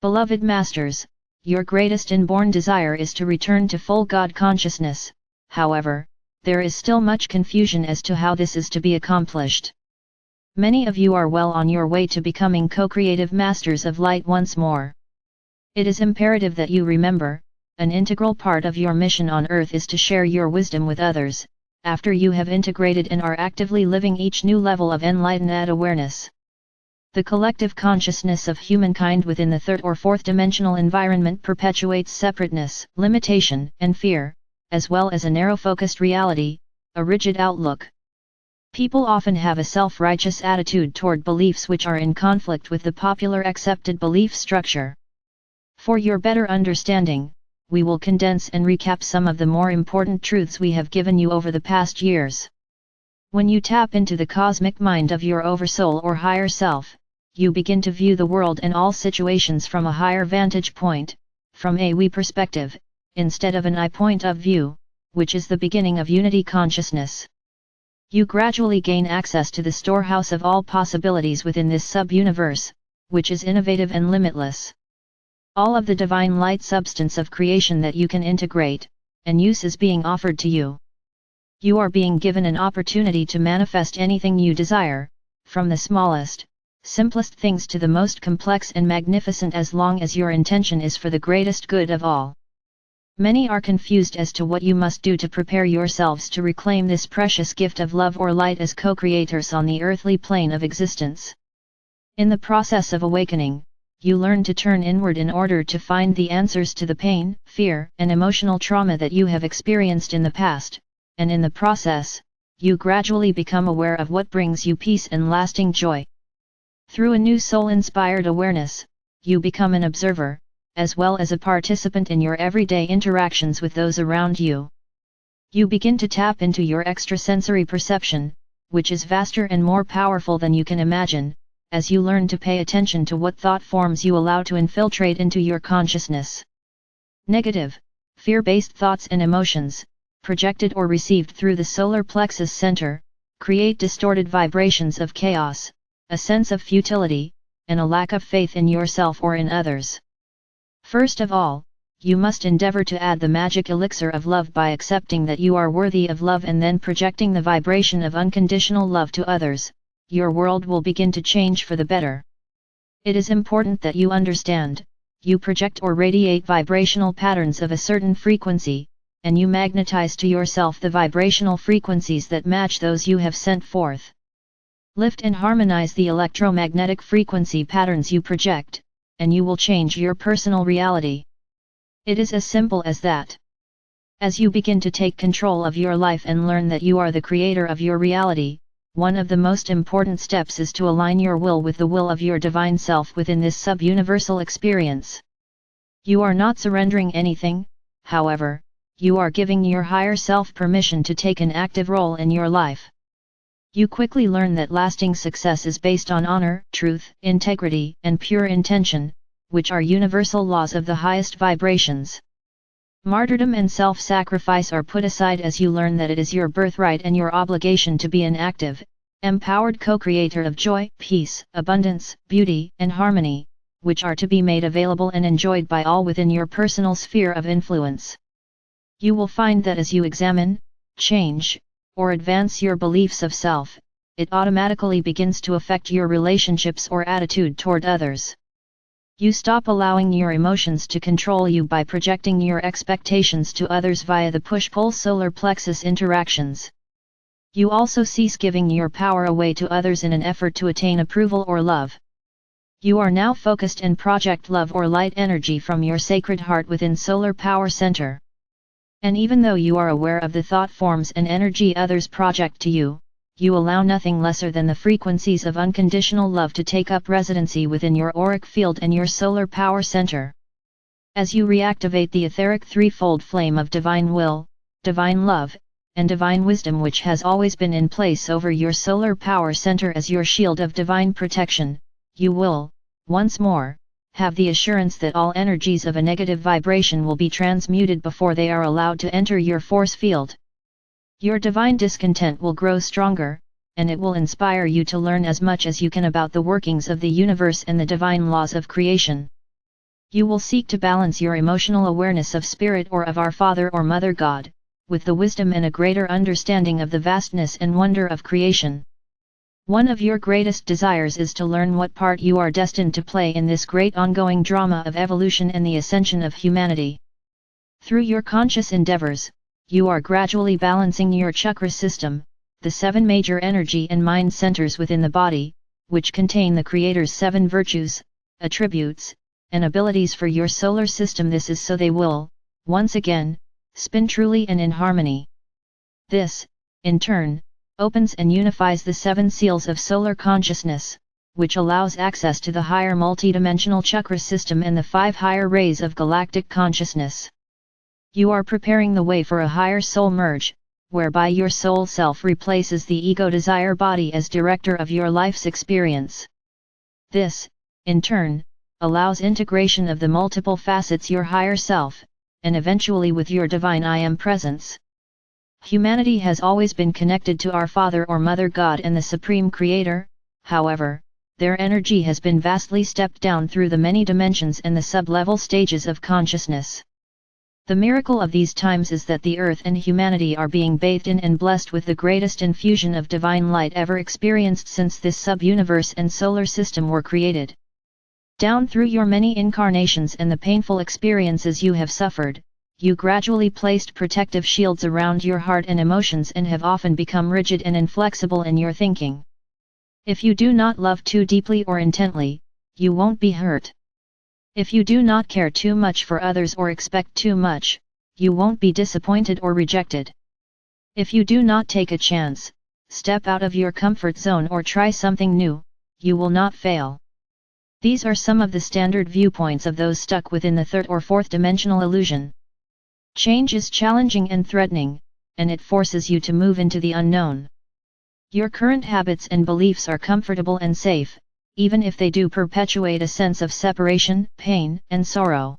Beloved Masters, your greatest inborn desire is to return to full God consciousness. However, there is still much confusion as to how this is to be accomplished. Many of you are well on your way to becoming co-creative masters of light once more. It is imperative that you remember, an integral part of your mission on earth is to share your wisdom with others, after you have integrated and are actively living each new level of enlightened awareness. The collective consciousness of humankind within the third or fourth dimensional environment perpetuates separateness, limitation, and fear, as well as a narrow-focused reality, a rigid outlook. People often have a self-righteous attitude toward beliefs which are in conflict with the popular accepted belief structure. For your better understanding, we will condense and recap some of the more important truths we have given you over the past years. When you tap into the cosmic mind of your oversoul or higher self, you begin to view the world and all situations from a higher vantage point, from a we perspective, instead of an I point of view, which is the beginning of unity consciousness. You gradually gain access to the storehouse of all possibilities within this sub-universe, which is innovative and limitless. All of the divine light substance of creation that you can integrate, and use is being offered to you. You are being given an opportunity to manifest anything you desire, from the smallest, simplest things to the most complex and magnificent, as long as your intention is for the greatest good of all. Many are confused as to what you must do to prepare yourselves to reclaim this precious gift of love or light as co-creators on the earthly plane of existence. In the process of awakening, you learn to turn inward in order to find the answers to the pain, fear, and emotional trauma that you have experienced in the past, and in the process, you gradually become aware of what brings you peace and lasting joy. Through a new soul-inspired awareness, you become an observer, as well as a participant in your everyday interactions with those around you. You begin to tap into your extrasensory perception, which is vaster and more powerful than you can imagine, as you learn to pay attention to what thought forms you allow to infiltrate into your consciousness. Negative, fear-based thoughts and emotions, projected or received through the solar plexus center, create distorted vibrations of chaos, a sense of futility, and a lack of faith in yourself or in others. First of all, you must endeavor to add the magic elixir of love by accepting that you are worthy of love and then projecting the vibration of unconditional love to others. Your world will begin to change for the better. It is important that you understand, you project or radiate vibrational patterns of a certain frequency, and you magnetize to yourself the vibrational frequencies that match those you have sent forth. Lift and harmonize the electromagnetic frequency patterns you project, and you will change your personal reality. It is as simple as that. As you begin to take control of your life and learn that you are the creator of your reality, one of the most important steps is to align your will with the will of your divine self within this sub-universal experience. You are not surrendering anything, however, you are giving your higher self permission to take an active role in your life. You quickly learn that lasting success is based on honor, truth, integrity, and pure intention, which are universal laws of the highest vibrations. Martyrdom and self-sacrifice are put aside as you learn that it is your birthright and your obligation to be an active, empowered co-creator of joy, peace, abundance, beauty, and harmony, which are to be made available and enjoyed by all within your personal sphere of influence. You will find that as you examine, change, or advance your beliefs of self, it automatically begins to affect your relationships or attitude toward others. You stop allowing your emotions to control you by projecting your expectations to others via the push-pull solar plexus interactions. You also cease giving your power away to others in an effort to attain approval or love. You are now focused and project love or light energy from your sacred heart within Solar Power Center. And even though you are aware of the thought forms and energy others project to you, you allow nothing lesser than the frequencies of unconditional love to take up residency within your auric field and your solar power center. As you reactivate the etheric threefold flame of divine will, divine love, and divine wisdom which has always been in place over your solar power center as your shield of divine protection, you will, once more, have the assurance that all energies of a negative vibration will be transmuted before they are allowed to enter your force field. Your divine discontent will grow stronger, and it will inspire you to learn as much as you can about the workings of the universe and the divine laws of creation. You will seek to balance your emotional awareness of Spirit or of our Father or Mother God, with the wisdom and a greater understanding of the vastness and wonder of creation. One of your greatest desires is to learn what part you are destined to play in this great ongoing drama of evolution and the ascension of humanity. Through your conscious endeavors, you are gradually balancing your chakra system, the 7 major energy and mind centers within the body, which contain the Creator's 7 virtues, attributes, and abilities for your solar system. This is so they will, once again, spin truly and in harmony. This, in turn, opens and unifies the 7 seals of solar consciousness, which allows access to the higher multidimensional chakra system and the 5 higher rays of galactic consciousness. You are preparing the way for a higher soul merge, whereby your soul self replaces the ego desire body as director of your life's experience. This, in turn, allows integration of the multiple facets your higher self, and eventually with your divine I Am presence. Humanity has always been connected to our Father or Mother God and the Supreme Creator, however, their energy has been vastly stepped down through the many dimensions and the sub-level stages of consciousness. The miracle of these times is that the earth and humanity are being bathed in and blessed with the greatest infusion of divine light ever experienced since this sub-universe and solar system were created. Down through your many incarnations and the painful experiences you have suffered, you gradually placed protective shields around your heart and emotions and have often become rigid and inflexible in your thinking. If you do not love too deeply or intently, you won't be hurt. If you do not care too much for others or expect too much, you won't be disappointed or rejected. If you do not take a chance, step out of your comfort zone or try something new, you will not fail. These are some of the standard viewpoints of those stuck within the 3rd or 4th dimensional illusion. Change is challenging and threatening, and it forces you to move into the unknown. Your current habits and beliefs are comfortable and safe, even if they do perpetuate a sense of separation, pain, and sorrow.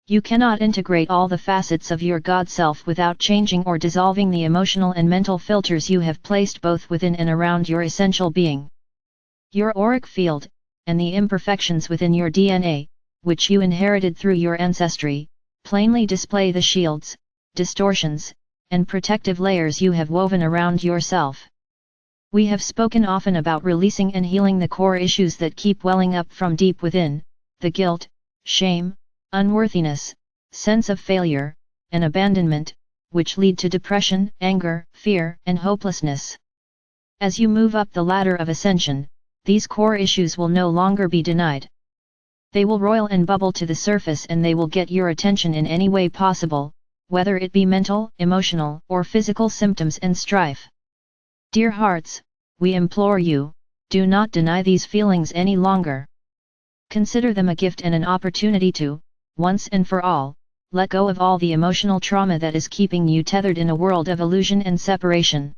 You cannot integrate all the facets of your God self without changing or dissolving the emotional and mental filters you have placed both within and around your essential being. Your auric field, and the imperfections within your DNA, which you inherited through your ancestry, plainly display the shields, distortions, and protective layers you have woven around yourself. We have spoken often about releasing and healing the core issues that keep welling up from deep within, the guilt, shame, unworthiness, sense of failure, and abandonment, which lead to depression, anger, fear, and hopelessness. As you move up the ladder of ascension, these core issues will no longer be denied. They will roil and bubble to the surface and they will get your attention in any way possible, whether it be mental, emotional, or physical symptoms and strife. Dear hearts, we implore you, do not deny these feelings any longer. Consider them a gift and an opportunity to, once and for all, let go of all the emotional trauma that is keeping you tethered in a world of illusion and separation.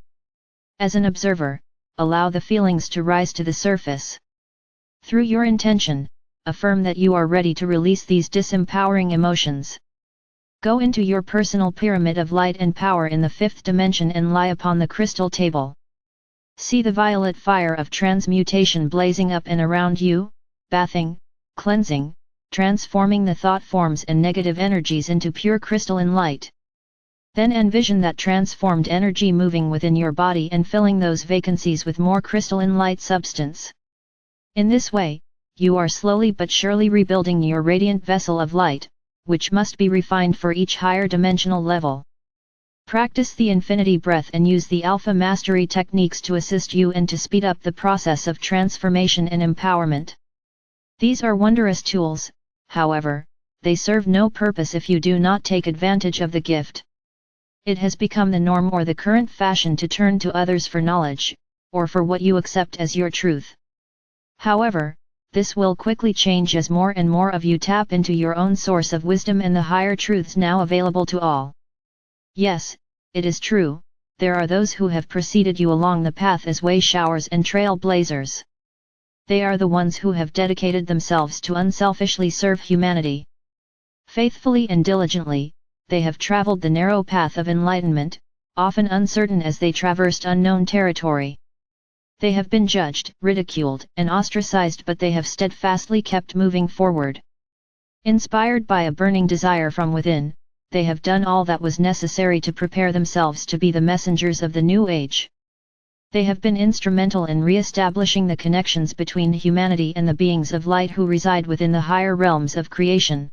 As an observer, allow the feelings to rise to the surface. Through your intention, affirm that you are ready to release these disempowering emotions. Go into your personal pyramid of light and power in the 5th dimension and lie upon the crystal table. See the violet fire of transmutation blazing up and around you, bathing, cleansing, transforming the thought forms and negative energies into pure crystalline light. Then envision that transformed energy moving within your body and filling those vacancies with more crystalline light substance. In this way, you are slowly but surely rebuilding your radiant vessel of light, which must be refined for each higher dimensional level. Practice the infinity breath and use the alpha mastery techniques to assist you and to speed up the process of transformation and empowerment. These are wondrous tools, however, they serve no purpose if you do not take advantage of the gift. It has become the norm or the current fashion to turn to others for knowledge, or for what you accept as your truth. However, this will quickly change as more and more of you tap into your own source of wisdom and the higher truths now available to all. Yes, it is true, there are those who have preceded you along the path as way showers and trailblazers. They are the ones who have dedicated themselves to unselfishly serve humanity. Faithfully and diligently, they have traveled the narrow path of enlightenment, often uncertain as they traversed unknown territory. They have been judged, ridiculed, and ostracized, but they have steadfastly kept moving forward. Inspired by a burning desire from within, they have done all that was necessary to prepare themselves to be the messengers of the new age. They have been instrumental in re-establishing the connections between humanity and the beings of light who reside within the higher realms of creation.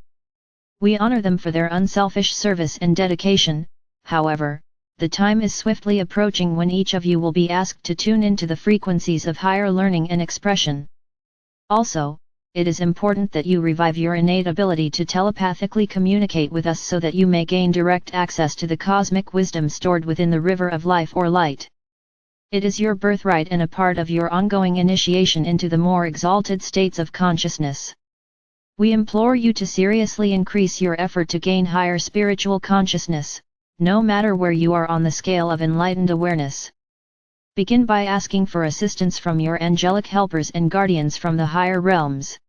We honor them for their unselfish service and dedication. However, the time is swiftly approaching when each of you will be asked to tune into the frequencies of higher learning and expression. Also, it is important that you revive your innate ability to telepathically communicate with us so that you may gain direct access to the cosmic wisdom stored within the river of life or light. It is your birthright and a part of your ongoing initiation into the more exalted states of consciousness. We implore you to seriously increase your effort to gain higher spiritual consciousness, no matter where you are on the scale of enlightened awareness. Begin by asking for assistance from your angelic helpers and guardians from the higher realms.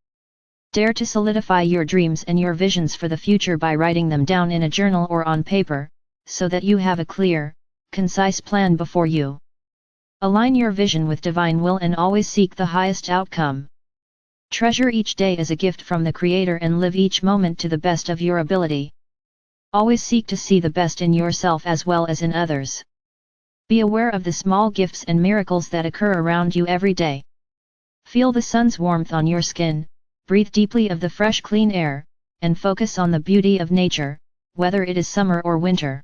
Dare to solidify your dreams and your visions for the future by writing them down in a journal or on paper, so that you have a clear, concise plan before you. Align your vision with divine will and always seek the highest outcome. Treasure each day as a gift from the Creator and live each moment to the best of your ability. Always seek to see the best in yourself as well as in others. Be aware of the small gifts and miracles that occur around you every day. Feel the sun's warmth on your skin, breathe deeply of the fresh clean air, and focus on the beauty of nature, whether it is summer or winter.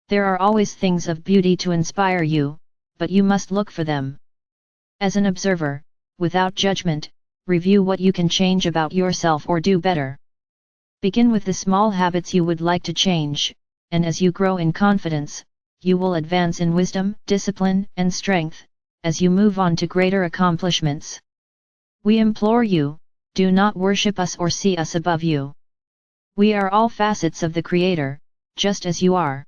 There are always things of beauty to inspire you, but you must look for them. As an observer, without judgment, review what you can change about yourself or do better. Begin with the small habits you would like to change, and as you grow in confidence, you will advance in wisdom, discipline, and strength, as you move on to greater accomplishments. We implore you, do not worship us or see us above you. We are all facets of the Creator, just as you are.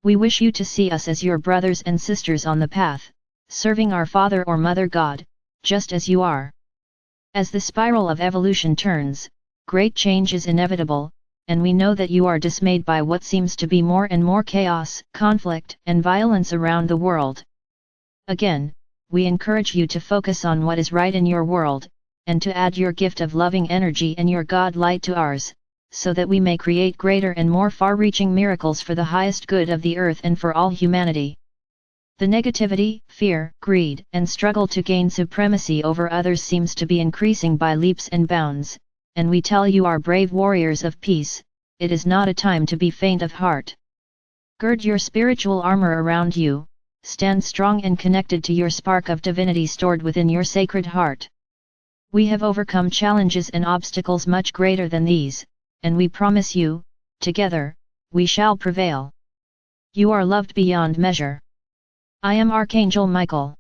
We wish you to see us as your brothers and sisters on the path, serving our Father or Mother God, just as you are. As the spiral of evolution turns, great change is inevitable, and we know that you are dismayed by what seems to be more and more chaos, conflict, and violence around the world. Again, we encourage you to focus on what is right in your world, and to add your gift of loving energy and your God light to ours, so that we may create greater and more far-reaching miracles for the highest good of the earth and for all humanity. The negativity, fear, greed, and struggle to gain supremacy over others seems to be increasing by leaps and bounds, and we tell you, our brave warriors of peace, it is not a time to be faint of heart. Gird your spiritual armor around you, stand strong and connected to your spark of divinity stored within your sacred heart. We have overcome challenges and obstacles much greater than these, and we promise you, together, we shall prevail. You are loved beyond measure. I am Archangel Michael.